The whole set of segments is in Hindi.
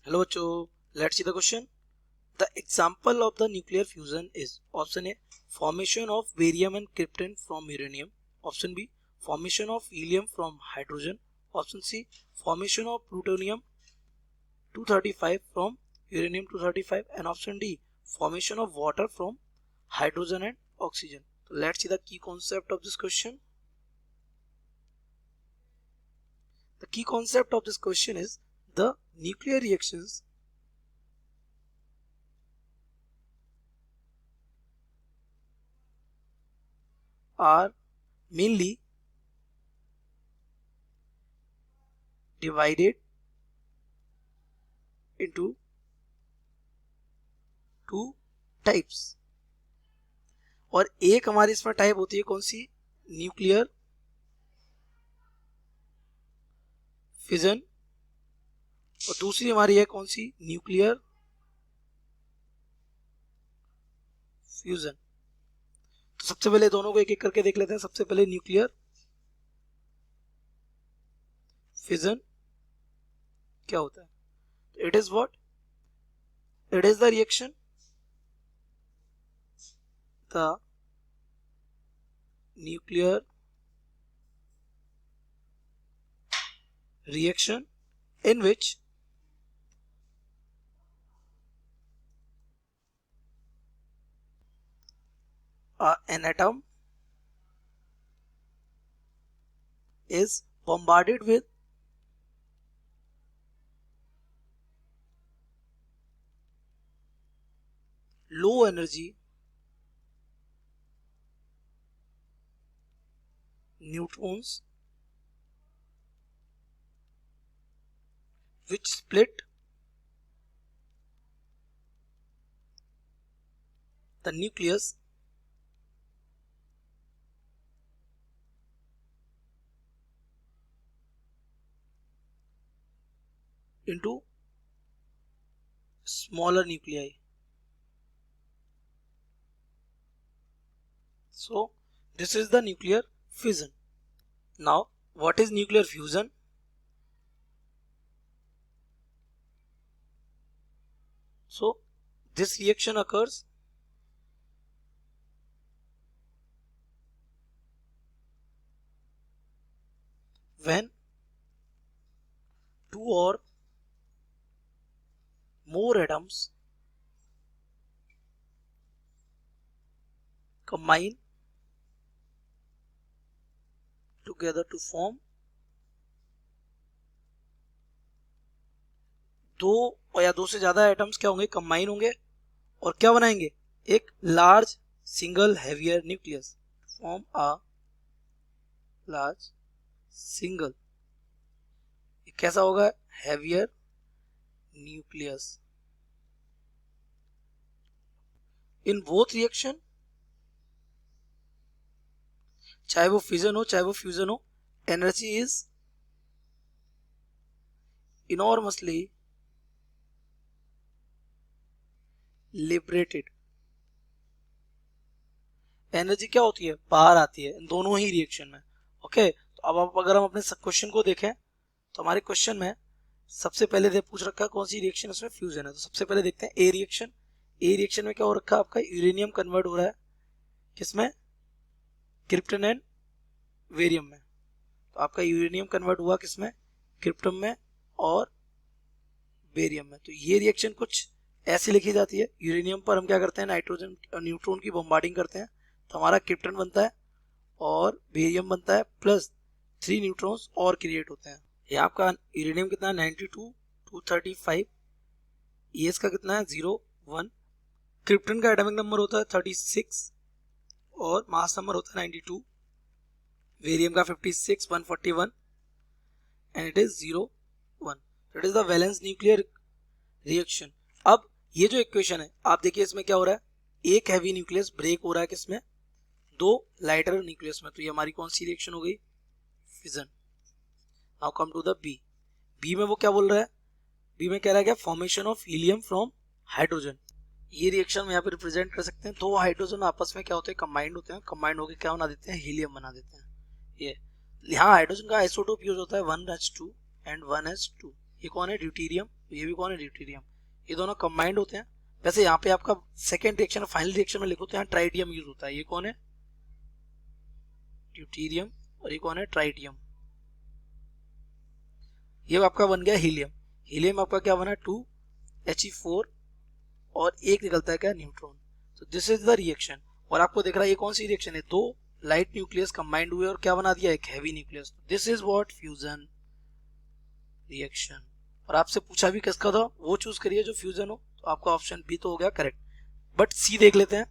Hello bachcho, let's see the question. The example of the nuclear fusion is option A, formation of barium and krypton from uranium. Option B, formation of helium from hydrogen. Option C, formation of plutonium 235 from uranium 235, and option D, formation of water from hydrogen and oxygen. So let's see the key concept of this question. The key concept of this question is the nuclear reactions are mainly divided into two types, और एक हमारी इसमें टाइप होती है कौन सी, न्यूक्लियर फिजन, और दूसरी हमारी है कौन सी, न्यूक्लियर फ्यूजन। तो सबसे पहले दोनों को एक एक करके देख लेते हैं। सबसे पहले न्यूक्लियर फिजन क्या होता है? It is what? It is the reaction, the nuclear reaction in which an atom is bombarded with low energy neutrons which split the nucleus into smaller nuclei. So this is the nuclear fission. Now what is nuclear fusion? So this reaction occurs when two or more atoms combine together to form दो या दो से ज्यादा एटम्स क्या होंगे, कंबाइन होंगे और क्या बनाएंगे, एक large single heavier nucleus, form a large single, कैसा होगा, heavier nucleus. In both reaction, चाहे वो फिजन हो चाहे वो फ्यूजन हो, energy is enormously liberated. Energy क्या होती है, बाहर आती है इन दोनों ही रिएक्शन में। ओके, तो अब अगर हम अपने क्वेश्चन को देखें तो हमारे क्वेश्चन में सबसे पहले दे पूछ रखा है कौन सी रिएक्शन इसमें फ्यूजन है। तो सबसे पहले देखते हैं ए रिएक्शन। ए रिएक्शन में क्या हो रखा है, आपका यूरेनियम कन्वर्ट हो रहा है किसमें, क्रिप्टन एंड वेरियम में। तो आपका यूरेनियम कन्वर्ट हुआ किसमें, क्रिप्टन में और बेरियम में। तो ये रिएक्शन कुछ ऐसी लिखी जाती है, यूरेनियम पर हम क्या करते हैं, नाइट्रोजन और न्यूट्रॉन की बॉम्बार्डिंग करते हैं तो हमारा क्रिप्टन बनता है और बेरियम बनता है, प्लस 3 न्यूट्रॉन्स और क्रिएट होते हैं। ये आपका यूरेनियम कितना है 92, 235, ES का कितना है 0, 1, क्रिप्टन का एटॉमिक नंबर होता है 36 और मास नंबर होता है 92, वेरियम का 56, 141 and it is 0, 1। It is the valence nuclear reaction. अब ये जो इक्वेशन है आप देखिए, इसमें क्या हो रहा है, एक हैवी न्यूक्लियस ब्रेक हो रहा है किसमें, दो लाइटर न्यूक्लियस में। तो ये हमारी कौन सी रिएक्शन हो गई, fission. Now come to the b. B में वो क्या बोल रहा है, बी में कह रहा है क्या, formation of helium from hydrogen. ये रिएक्शन में यहाँ पे रिप्रेजेंट कर सकते हैं, दो हाइड्रोजन आपस में क्या होते हैं, कंबाइंड होते हैं, कंबाइंड होकर क्या बना देते हैं, हीलियम बना देते हैं। ये यहाँ हाइड्रोजन का आइसोटोप यूज होता है 1s2 एंड 1s2। ये कौन है, ड्यूटेरियम तो ये भी कौन है, ड्यूटेरियम। ये दोनों कंबाइंड होते हैं। वैसे यहाँ पे आपका सेकेंड रिएक्शन फाइनल रिएक्शन में लिखो तो यहाँ ट्राइडियम यूज होता है। ये कौन है, ड्यूटेरियम, और ये कौन है, ट्राइडियम। ये आपका बन गया हीलियम। हीलियम आपका क्या बना, 2He4 और एक निकलता है क्या, न्यूट्रॉन। तो दिस इज द रिएक्शन। और आपको दिख रहा है ये कौन सी रिएक्शन है, दो लाइट न्यूक्लियस कंबाइंड हुए और क्या बना दिया, एक heavy nucleus. This is what, fusion reaction. और आपसे पूछा भी किसका था, वो चूज करिए जो फ्यूजन हो। तो आपका ऑप्शन बी तो हो गया करेक्ट। बट सी देख लेते हैं,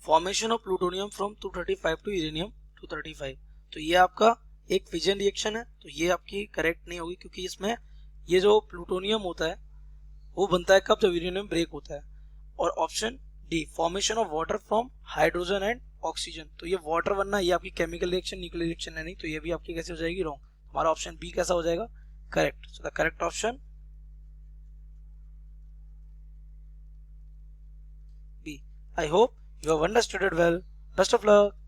formation of plutonium from 235 two uranium 235। तो ये आपका एक फिजन रिएक्शन है, तो ये आपकी करेक्ट नहीं होगी, क्योंकि इसमें ये जो प्लूटोनियम होता है वो बनता है कब, जब यूरेनियम ब्रेक होता है। और option D, formation of water from hydrogen and oxygen. तो ये वाटर बनना, ये आपकी केमिकल रिएक्शन, न्यूक्लियर रिएक्शन है नहीं, तो ये भी आपकी कैसे हो जाएगी, रॉन्ग। हमारा ऑप्शन बी कैसा हो जाएगा, correct. So the correct option b. I hope you have understood it well. Best of luck.